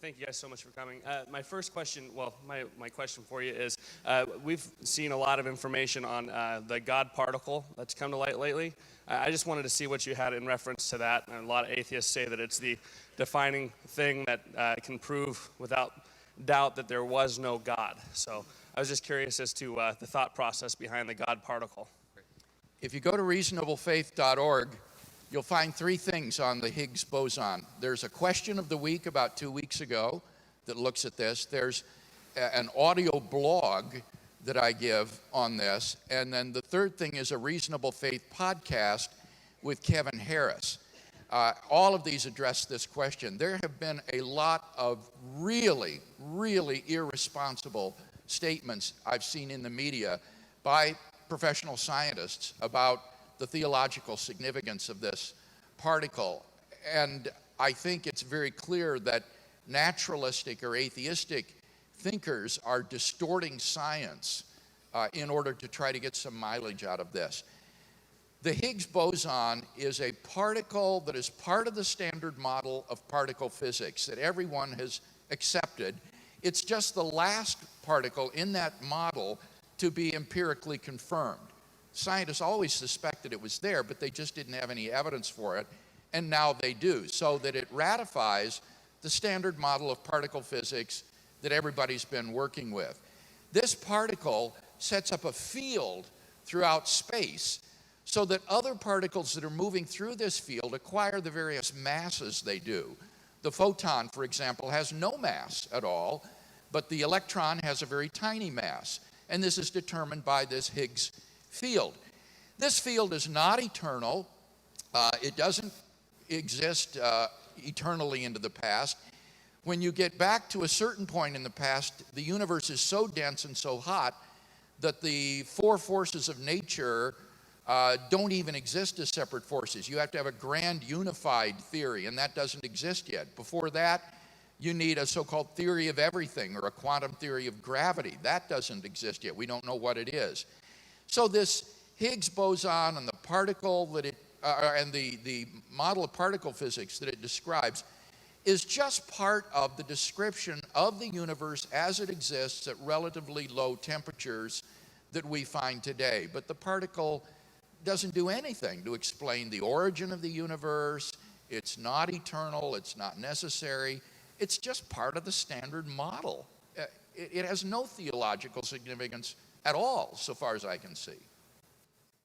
Thank you guys so much for coming. My first question, my question for you is, we've seen a lot of information on the God particle that's come to light lately. I just wanted to see what you had in reference to that. And a lot of atheists say that it's the defining thing that can prove without doubt that there was no God. So I was just curious as to the thought process behind the God particle. If you go to reasonablefaith.org, you'll find three things on the Higgs boson. There's a question of the week about 2 weeks ago that looks at this. There's an audio blog that I give on this. And then the third thing is a Reasonable Faith podcast with Kevin Harris. All of these address this question. There have been a lot of really, really irresponsible statements I've seen in the media by professional scientists about the theological significance of this particle. And I think it's very clear that naturalistic or atheistic thinkers are distorting science in order to try to get some mileage out of this. The Higgs boson is a particle that is part of the standard model of particle physics that everyone has accepted. It's just the last particle in that model to be empirically confirmed. Scientists always suspected it was there, but they just didn't have any evidence for it, and now they do, so that it ratifies the standard model of particle physics that everybody's been working with. This particle sets up a field throughout space so that other particles that are moving through this field acquire the various masses they do. The photon, for example, has no mass at all, but the electron has a very tiny mass, and this is determined by this Higgs field. This field is not eternal. It doesn't exist eternally into the past. When you get back to a certain point in the past, the universe is so dense and so hot that the four forces of nature don't even exist as separate forces. You have to have a grand unified theory, and that doesn't exist yet. Before that, you need a so-called theory of everything or a quantum theory of gravity. That doesn't exist yet. We don't know what it is. So this Higgs boson and the particle that it, and the model of particle physics that it describes is just part of the description of the universe as it exists at relatively low temperatures that we find today. But the particle doesn't do anything to explain the origin of the universe. It's not eternal. It's not necessary. It's just part of the standard model. It has no theological significance at all, so far as I can see.